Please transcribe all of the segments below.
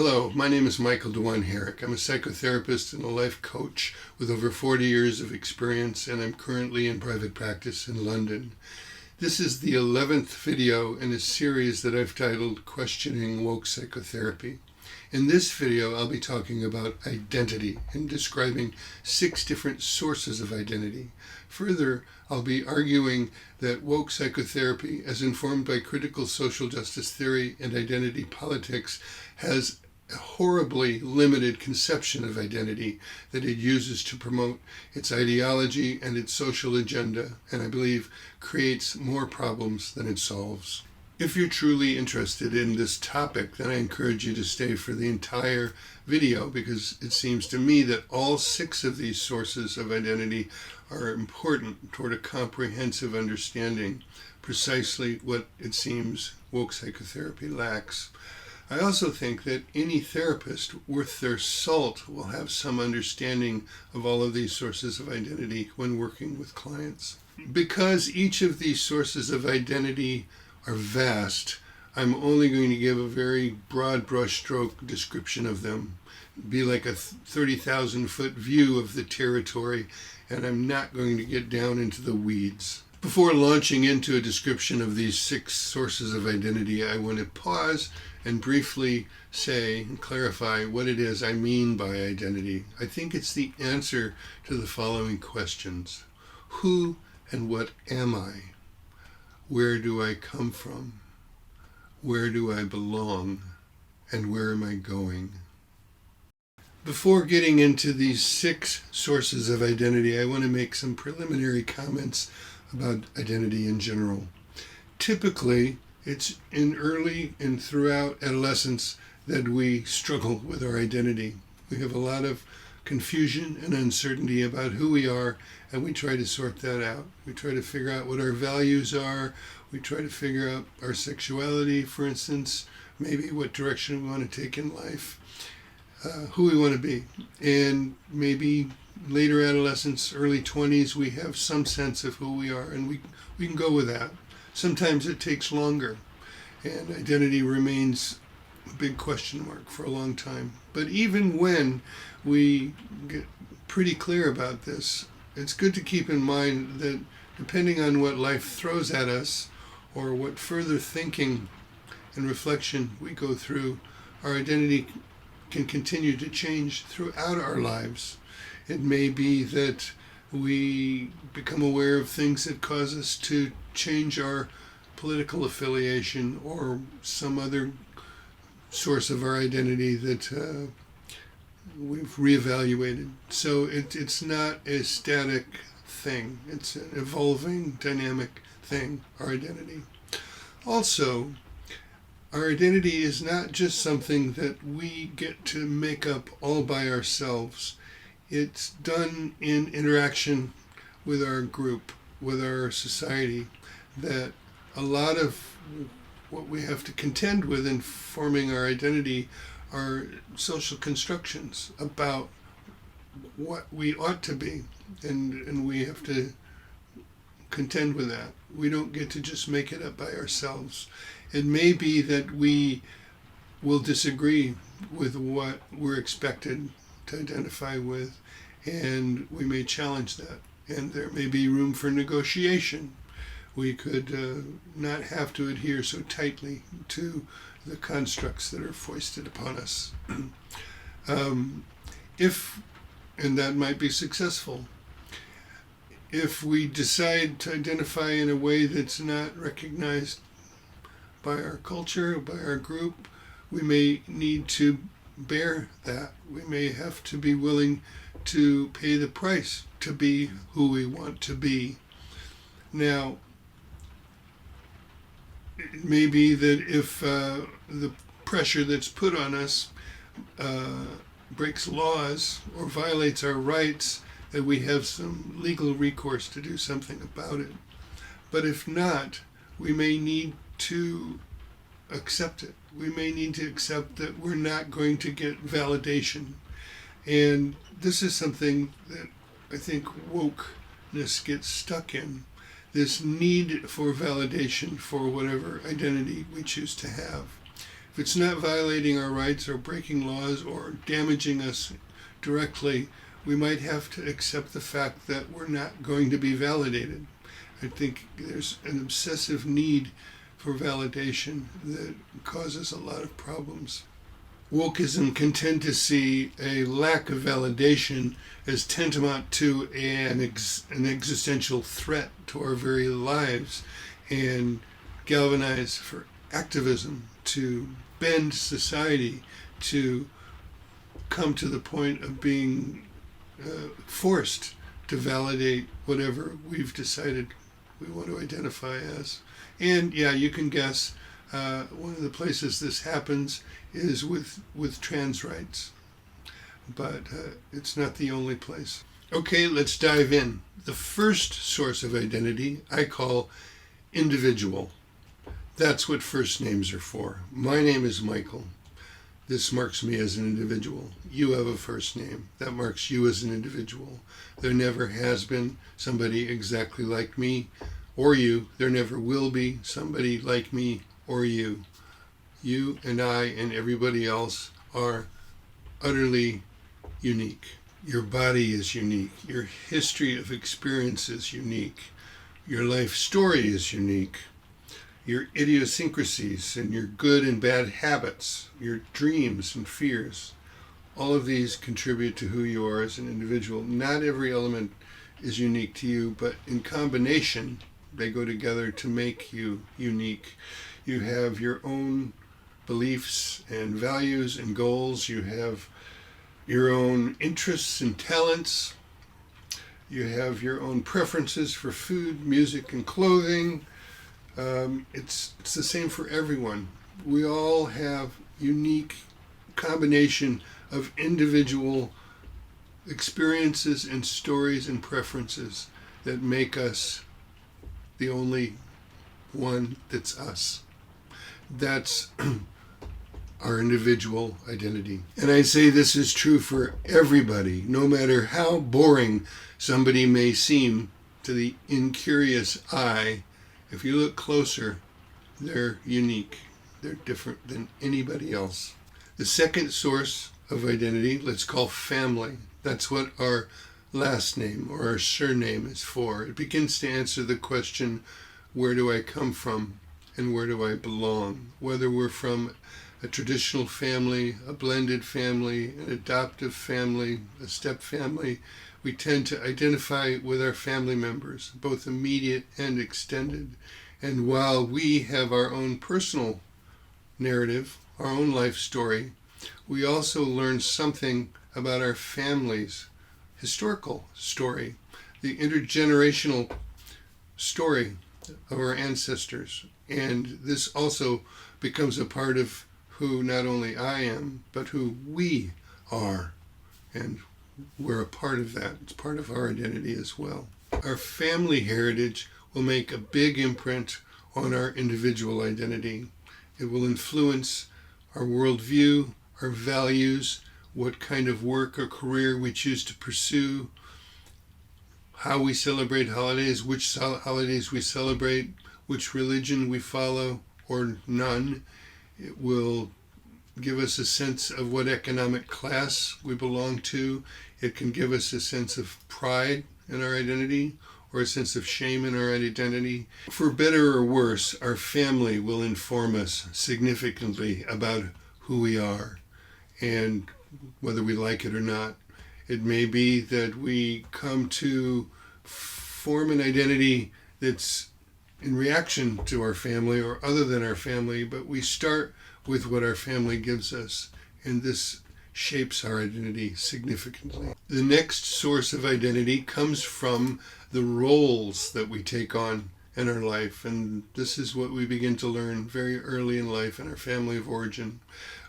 Hello, my name is Michael DeWine Herrick. I'm a psychotherapist and a life coach with over 40 years of experience, and I'm currently in private practice in London. This is the 11th video in a series that I've titled Questioning Woke Psychotherapy. In this video, I'll be talking about identity and describing 6 different sources of identity. Further, I'll be arguing that woke psychotherapy, as informed by critical social justice theory and identity politics, has a horribly limited conception of identity that it uses to promote its ideology and its social agenda, and I believe creates more problems than it solves. If you're truly interested in this topic, then I encourage you to stay for the entire video, because it seems to me that all 6 of these sources of identity are important toward a comprehensive understanding, precisely what it seems woke psychotherapy lacks. I also think that any therapist worth their salt will have some understanding of all of these sources of identity when working with clients. Because each of these sources of identity are vast, I'm only going to give a very broad brushstroke description of them. It'd be like a 30,000 foot view of the territory, and I'm not going to get down into the weeds. Before launching into a description of these 6 sources of identity, I want to pause and briefly say and clarify what it is I mean by identity. I think it's the answer to the following questions. Who and what am I? Where do I come from? Where do I belong? And where am I going? Before getting into these 6 sources of identity, I want to make some preliminary comments about identity in general. Typically, it's in early and throughout adolescence that we struggle with our identity. We have a lot of confusion and uncertainty about who we are, and we try to sort that out. We try to figure out what our values are. We try to figure out our sexuality, for instance, maybe what direction we want to take in life, who we want to be. And maybe later adolescence, early 20s, we have some sense of who we are, and we can go with that. Sometimes it takes longer, and identity remains a big question mark for a long time. But even when we get pretty clear about this, it's good to keep in mind that depending on what life throws at us, or what further thinking and reflection we go through, our identity can continue to change throughout our lives. It may be that we become aware of things that cause us to change our political affiliation or some other source of our identity that we've reevaluated. So it's not a static thing. It's an evolving, dynamic thing, our identity. Also, our identity is not just something that we get to make up all by ourselves. It's done in interaction with our group, with our society, that a lot of what we have to contend with in forming our identity are social constructions about what we ought to be, and we have to contend with that. We don't get to just make it up by ourselves. It may be that we will disagree with what we're expected to identify with, and we may challenge that, and there may be room for negotiation. We could not have to adhere so tightly to the constructs that are foisted upon us. And that might be successful. If we decide to identify in a way that's not recognized by our culture, by our group, we may need to bear that. We may have to be willing to pay the price to be who we want to be. Now, it may be that if the pressure that's put on us breaks laws or violates our rights, that we have some legal recourse to do something about it. But if not, we may need to accept it. We may need to accept that we're not going to get validation. And this is something that I think wokeness gets stuck in. This need for validation for whatever identity we choose to have. If it's not violating our rights or breaking laws or damaging us directly, we might have to accept the fact that we're not going to be validated. I think there's an obsessive need for validation that causes a lot of problems. Wokeism can tend to see a lack of validation as tantamount to an existential threat to our very lives, and galvanize for activism to bend society to come to the point of being forced to validate whatever we've decided we want to identify as. And yeah, you can guess one of the places this happens is with trans rights, but it's not the only place. Okay, let's dive in. The first source of identity I call individual. That's what first names are for. My name is Michael. This marks me as an individual. You have a first name. That marks you as an individual. There never has been somebody exactly like me or you. There never will be somebody like me or you. You and I and everybody else are utterly unique. Your body is unique. Your history of experience is unique. Your life story is unique. Your idiosyncrasies and your good and bad habits, your dreams and fears, all of these contribute to who you are as an individual. Not every element is unique to you, but in combination, they go together to make you unique. You have your own beliefs and values and goals. You have your own interests and talents. You have your own preferences for food, music, and clothing. It's the same for everyone. We all have unique combination of individual experiences and stories and preferences that make us the only one that's us. That's our individual identity. And I say this is true for everybody, no matter how boring somebody may seem to the incurious eye. If you look closer, they're unique. They're different than anybody else. The second source of identity, let's call family. That's what our last name or our surname is for. It begins to answer the question, where do I come from and where do I belong? Whether we're from a traditional family, a blended family, an adoptive family, a step family, we tend to identify with our family members, both immediate and extended. And while we have our own personal narrative, our own life story, we also learn something about our family's historical story, the intergenerational story of our ancestors. And this also becomes a part of who not only I am, but who we are. And we're a part of that. It's part of our identity as well. Our family heritage will make a big imprint on our individual identity. It will influence our worldview, our values, what kind of work or career we choose to pursue, how we celebrate holidays, which holidays we celebrate, which religion we follow or none. It will give us a sense of what economic class we belong to. It can give us a sense of pride in our identity or a sense of shame in our identity. For better or worse, our family will inform us significantly about who we are and whether we like it or not. It may be that we come to form an identity that's in reaction to our family or other than our family, but we start with what our family gives us, and this shapes our identity significantly. The next source of identity comes from the roles that we take on in our life, and this is what we begin to learn very early in life in our family of origin.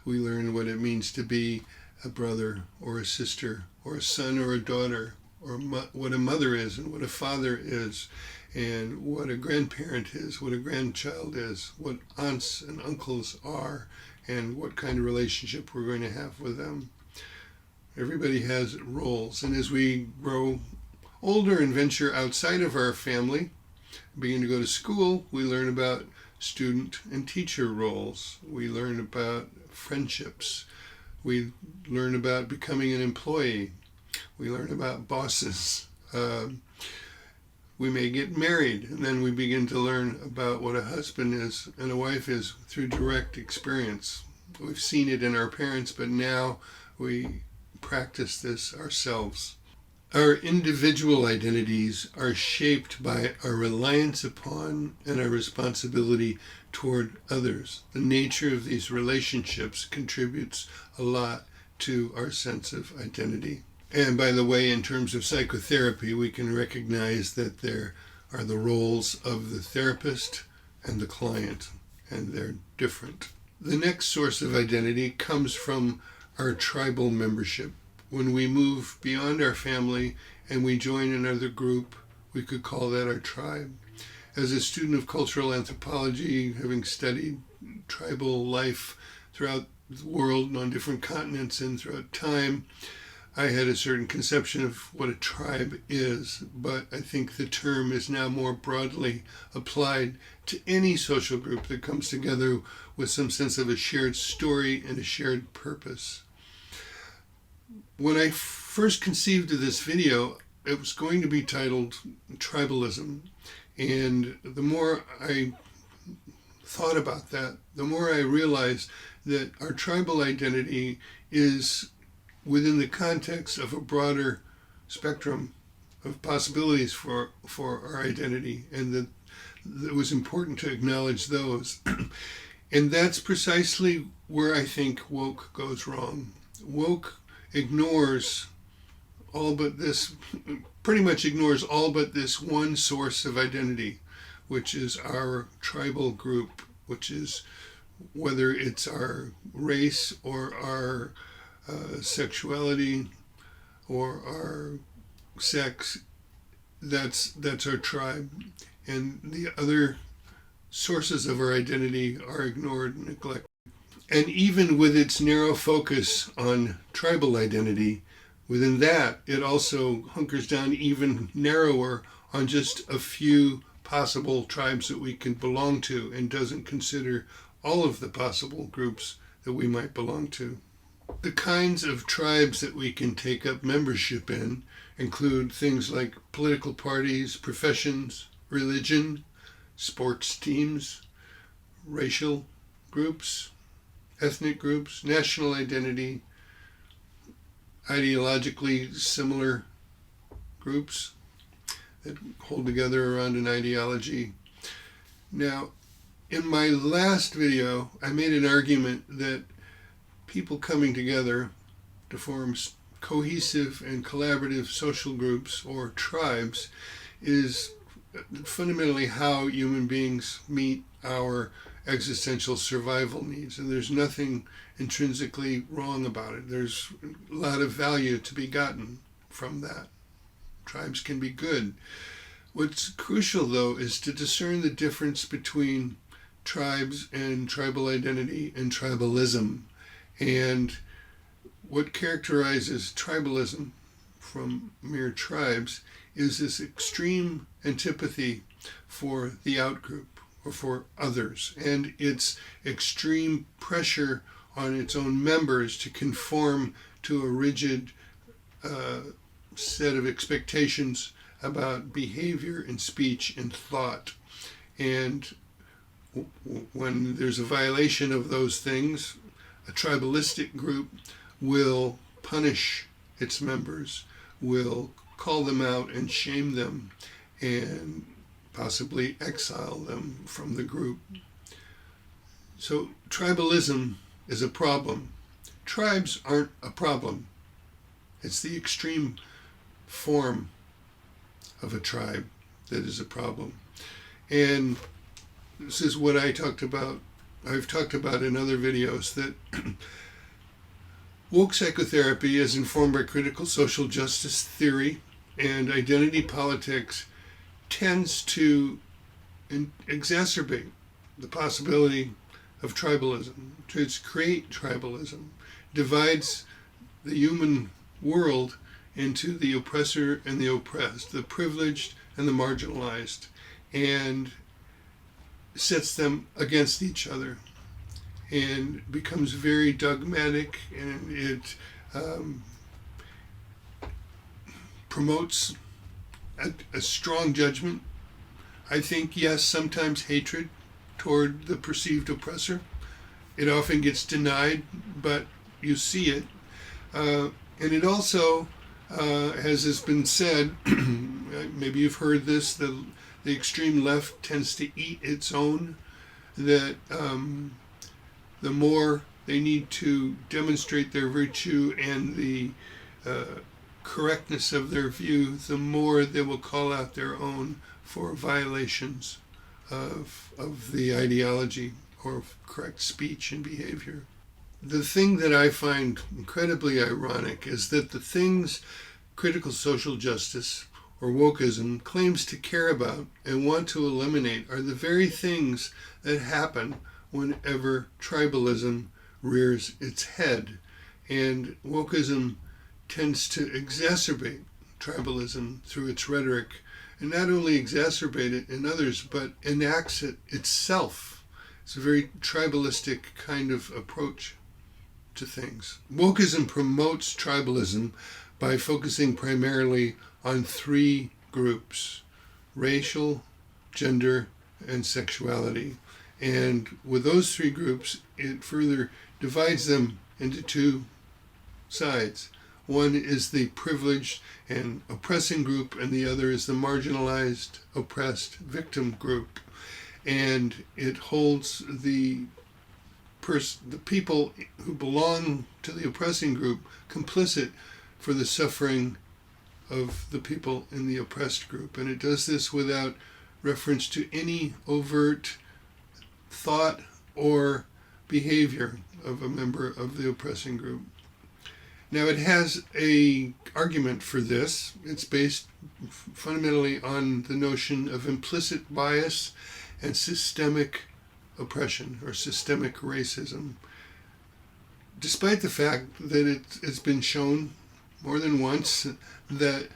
We learn what it means to be a brother or a sister or a son or a daughter, or what a mother is and what a father is, and what a grandparent is, what a grandchild is, what aunts and uncles are, and what kind of relationship we're going to have with them. Everybody has roles, and as we grow older and venture outside of our family, begin to go to school, we learn about student and teacher roles. We learn about friendships. We learn about becoming an employee. We learn about bosses. We may get married, and then we begin to learn about what a husband is and a wife is through direct experience. We've seen it in our parents, but now we practice this ourselves. Our individual identities are shaped by our reliance upon and our responsibility toward others. The nature of these relationships contributes a lot to our sense of identity. And by the way, in terms of psychotherapy, we can recognize that there are the roles of the therapist and the client, and they're different. The next source of identity comes from our tribal membership. When we move beyond our family and we join another group, we could call that our tribe. As a student of cultural anthropology, having studied tribal life throughout the world and on different continents and throughout time, I had a certain conception of what a tribe is, but I think the term is now more broadly applied to any social group that comes together with some sense of a shared story and a shared purpose. When I first conceived of this video, it was going to be titled Tribalism, and the more I thought about that, the more I realized that our tribal identity is within the context of a broader spectrum of possibilities for our identity, and that it was important to acknowledge those. And that's precisely where I think woke goes wrong. Woke ignores all but this, pretty much ignores all but this one source of identity, which is our tribal group, which is whether it's our race or our sexuality or our sex, that's our tribe. And the other sources of our identity are ignored and neglected. And even with its narrow focus on tribal identity, within that, it also hunkers down even narrower on just a few possible tribes that we can belong to, and doesn't consider all of the possible groups that we might belong to. The kinds of tribes that we can take up membership in include things like political parties, professions, religion, sports teams, racial groups, ethnic groups, national identity, ideologically similar groups that hold together around an ideology. Now, in my last video, I made an argument that people coming together to form cohesive and collaborative social groups or tribes is fundamentally how human beings meet our existential survival needs. And there's nothing intrinsically wrong about it. There's a lot of value to be gotten from that. Tribes can be good. What's crucial, though, is to discern the difference between tribes and tribal identity and tribalism. And what characterizes tribalism from mere tribes is this extreme antipathy for the outgroup or for others, and its extreme pressure on its own members to conform to a rigid set of expectations about behavior and speech and thought. And when there's a violation of those things, a tribalistic group will punish its members, will call them out and shame them, and possibly exile them from the group. So tribalism is a problem. Tribes aren't a problem. It's the extreme form of a tribe that is a problem. And this is what I've talked about in other videos, that woke psychotherapy is informed by critical social justice theory, and identity politics tends to exacerbate the possibility of tribalism, to create tribalism, divides the human world into the oppressor and the oppressed, the privileged and the marginalized, and sets them against each other and becomes very dogmatic, and it promotes a strong judgment. I think, yes, sometimes hatred toward the perceived oppressor. It often gets denied, but you see it. And it also, as has been said, maybe you've heard this, the extreme left tends to eat its own, that the more they need to demonstrate their virtue and the correctness of their view, the more they will call out their own for violations of the ideology or of correct speech and behavior. The thing that I find incredibly ironic is that the things critical social justice or wokeism claims to care about and want to eliminate are the very things that happen whenever tribalism rears its head. And wokeism tends to exacerbate tribalism through its rhetoric, and not only exacerbate it in others, but enacts it itself. It's a very tribalistic kind of approach to things. Wokeism promotes tribalism by focusing primarily on three groups: racial, gender, and sexuality. And with those three groups, it further divides them into two sides. One is the privileged and oppressing group, and the other is the marginalized, oppressed victim group. And it holds the people who belong to the oppressing group complicit for the suffering of the people in the oppressed group. And it does this without reference to any overt thought or behavior of a member of the oppressing group. Now, it has an argument for this. It's based fundamentally on the notion of implicit bias and systemic oppression or systemic racism. Despite the fact that it's been shown more than once that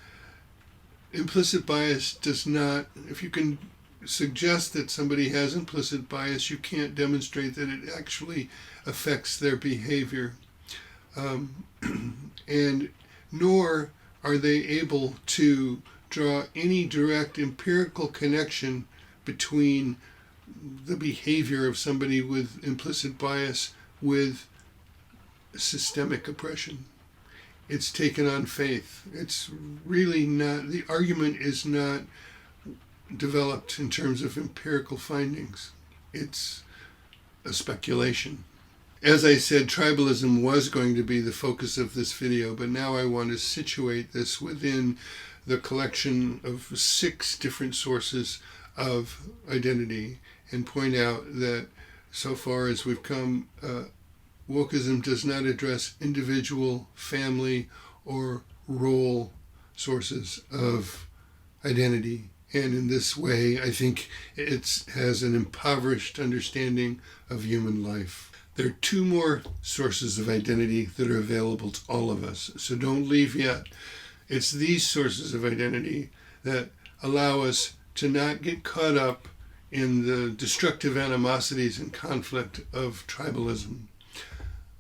implicit bias does not, if you can suggest that somebody has implicit bias, you can't demonstrate that it actually affects their behavior. And nor are they able to draw any direct empirical connection between the behavior of somebody with implicit bias with systemic oppression. It's taken on faith. It's really not, the argument is not developed in terms of empirical findings. It's a speculation. As I said, tribalism was going to be the focus of this video, but now I want to situate this within the collection of 6 different sources of identity and point out that so far as we've come, wokeism does not address individual, family, or role sources of identity. And in this way, I think it has an impoverished understanding of human life. There are 2 more sources of identity that are available to all of us, so don't leave yet. It's these sources of identity that allow us to not get caught up in the destructive animosities and conflict of tribalism.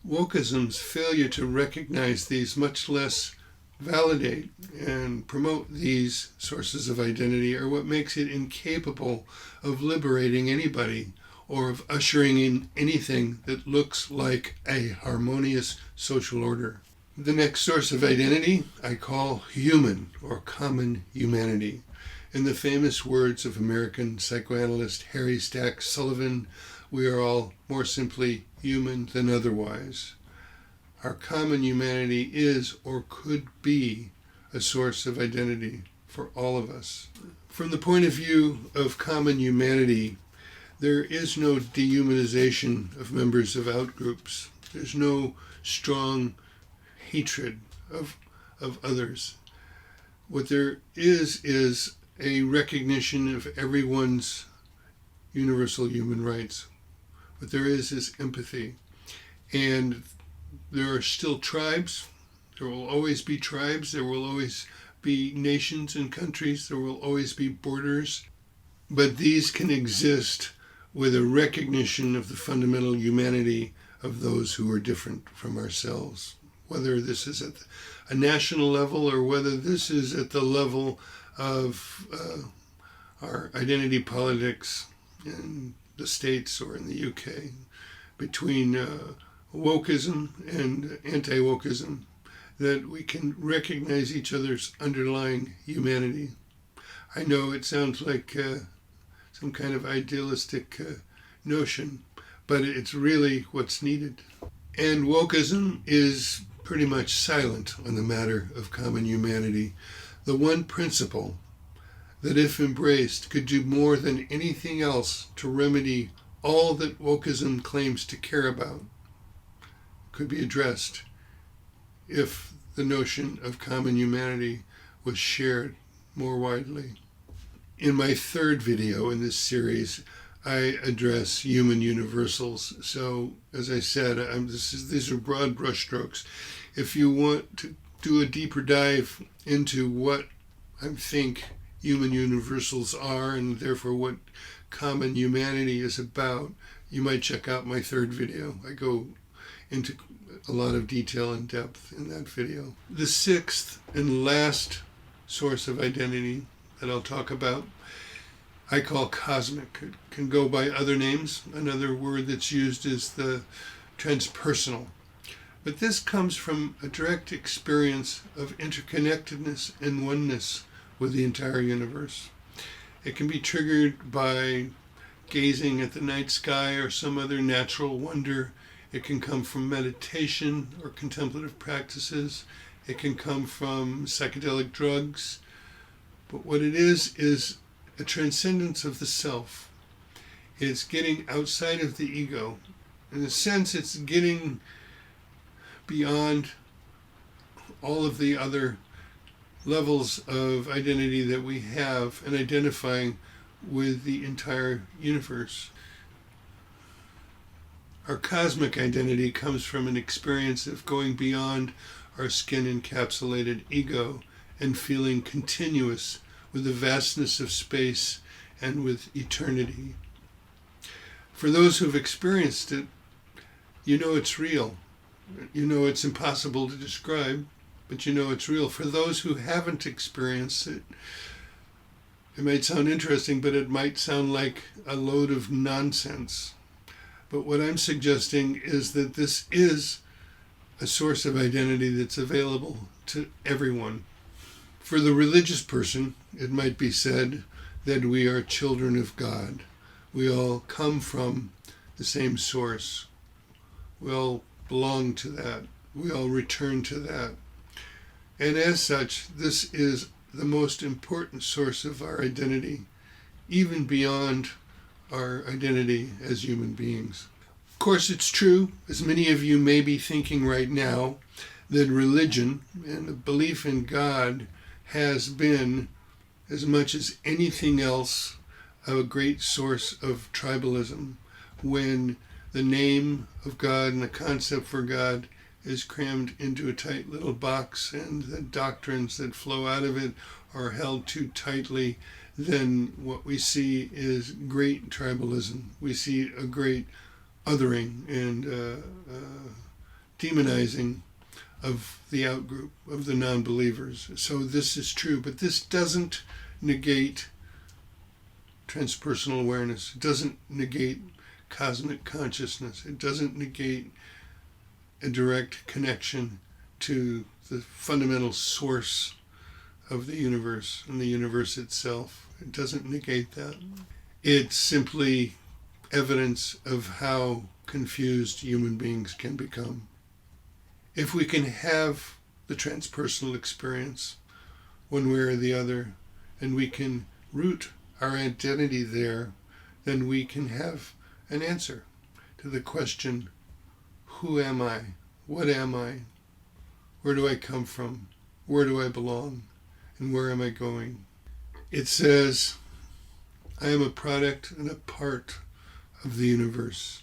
Wokeism's failure to recognize these, much less validate and promote these sources of identity, are what makes it incapable of liberating anybody or of ushering in anything that looks like a harmonious social order. The next source of identity I call human or common humanity. In the famous words of American psychoanalyst Harry Stack Sullivan, we are all more simply human than otherwise. Our common humanity is or could be a source of identity for all of us. From the point of view of common humanity, there is no dehumanization of members of outgroups. There's no strong hatred of others. What there is a recognition of everyone's universal human rights. What there is empathy. And there are still tribes. There will always be tribes. There will always be nations and countries. There will always be borders. But these can exist with a recognition of the fundamental humanity of those who are different from ourselves, whether this is at a national level or whether this is at the level of our identity politics in the States or in the UK, between wokeism and anti-wokeism, that we can recognize each other's underlying humanity. I know it sounds like some kind of idealistic notion, but it's really what's needed. And wokeism is pretty much silent on the matter of common humanity. The one principle that, if embraced, could do more than anything else to remedy all that wokeism claims to care about, could be addressed if the notion of common humanity was shared more widely. In my third video in this series, I address human universals. So, as I said, these are broad brushstrokes. If you want to do a deeper dive into what I think human universals are, and therefore what common humanity is about, you might check out my third video. I go into a lot of detail and depth in that video. The sixth and last source of identity that I'll talk about, I call cosmic. It can go by other names. Another word that's used is the transpersonal. But this comes from a direct experience of interconnectedness and oneness with the entire universe. It can be triggered by gazing at the night sky or some other natural wonder. It can come from meditation or contemplative practices. It can come from psychedelic drugs. But what it is a transcendence of the self. It's getting outside of the ego. In a sense, it's getting beyond all of the other levels of identity that we have and identifying with the entire universe. Our cosmic identity comes from an experience of going beyond our skin-encapsulated ego and feeling continuous with the vastness of space and with eternity. For those who've experienced it, you know it's real. You know it's impossible to describe, but you know it's real. For those who haven't experienced it, it might sound interesting, but it might sound like a load of nonsense. But what I'm suggesting is that this is a source of identity that's available to everyone. For the religious person, it might be said that we are children of God. We all come from the same source. We all belong to that. We all return to that. And as such, this is the most important source of our identity, even beyond our identity as human beings. Of course, it's true, as many of you may be thinking right now, that religion and the belief in God has been, as much as anything else, a great source of tribalism, when the name of God and the concept for God is crammed into a tight little box, and the doctrines that flow out of it are held too tightly. Then what we see is great tribalism. We see a great othering and demonizing of the outgroup, of the non-believers. So this is true, but this doesn't negate transpersonal awareness. It doesn't negate cosmic consciousness. It doesn't negate a direct connection to the fundamental source of the universe and the universe itself. It doesn't negate that. It's simply evidence of how confused human beings can become. If we can have the transpersonal experience one way or the other, and we can root our identity there, then we can have an answer to the question, who am I? What am I? Where do I come from? Where do I belong? And where am I going? It says, I am a product and a part of the universe.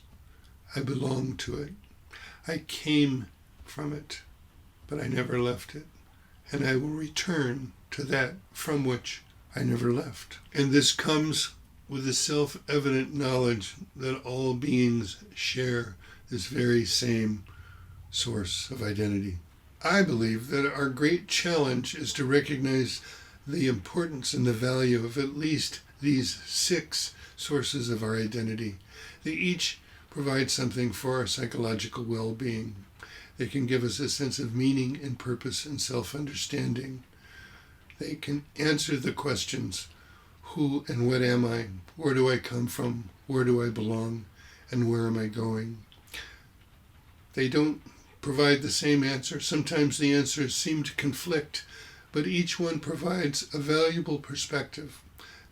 I belong to it. I came from it, but I never left it. And I will return to that from which I never left. And this comes with the self-evident knowledge that all beings share this very same source of identity. I believe that our great challenge is to recognize the importance and the value of at least these 6 sources of our identity. They each provide something for our psychological well-being. They can give us a sense of meaning and purpose and self-understanding. They can answer the questions, who and what am I? Where do I come from? Where do I belong? And where am I going? They don't provide the same answer. Sometimes the answers seem to conflict, but each one provides a valuable perspective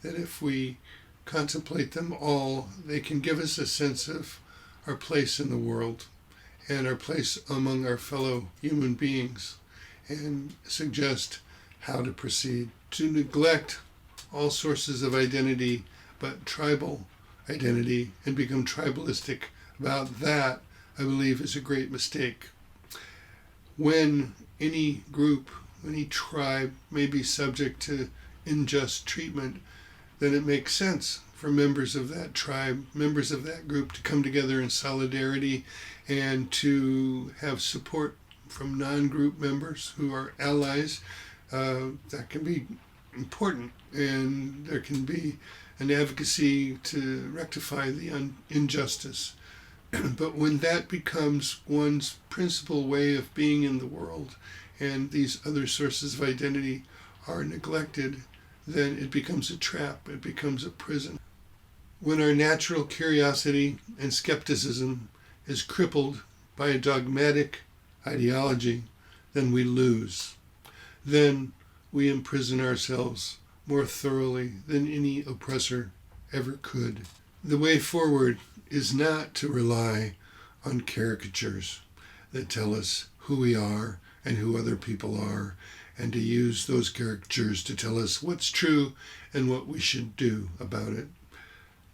that if we contemplate them all, they can give us a sense of our place in the world and our place among our fellow human beings and suggest how to proceed. To neglect all sources of identity but tribal identity and become tribalistic about that, I believe, is a great mistake. When any group, any tribe may be subject to unjust treatment, then it makes sense for members of that tribe, members of that group to come together in solidarity and to have support from non-group members who are allies. That can be important, and there can be an advocacy to rectify the injustice. But when that becomes one's principal way of being in the world and these other sources of identity are neglected, then it becomes a trap, it becomes a prison. When our natural curiosity and skepticism is crippled by a dogmatic ideology, then we lose. Then we imprison ourselves more thoroughly than any oppressor ever could. The way forward is not to rely on caricatures that tell us who we are and who other people are, and to use those caricatures to tell us what's true and what we should do about it.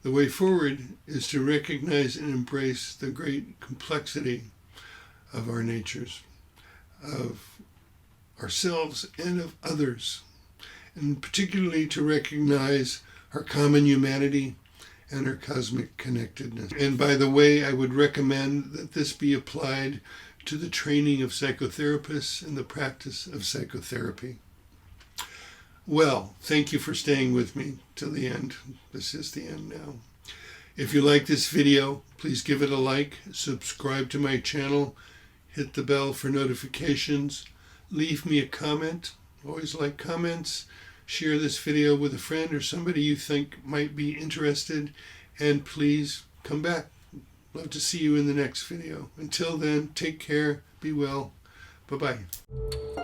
The way forward is to recognize and embrace the great complexity of our natures, of ourselves and of others, and particularly to recognize our common humanity and our cosmic connectedness. And by the way, I would recommend that this be applied to the training of psychotherapists and the practice of psychotherapy. Well, thank you for staying with me till the end. This is the end now. If you like this video, please give it a like, subscribe to my channel, hit the bell for notifications, leave me a comment. Always like comments. Share this video with a friend or somebody you think might be interested, and please come back. Love to see you in the next video. Until then, take care, be well. Bye-bye.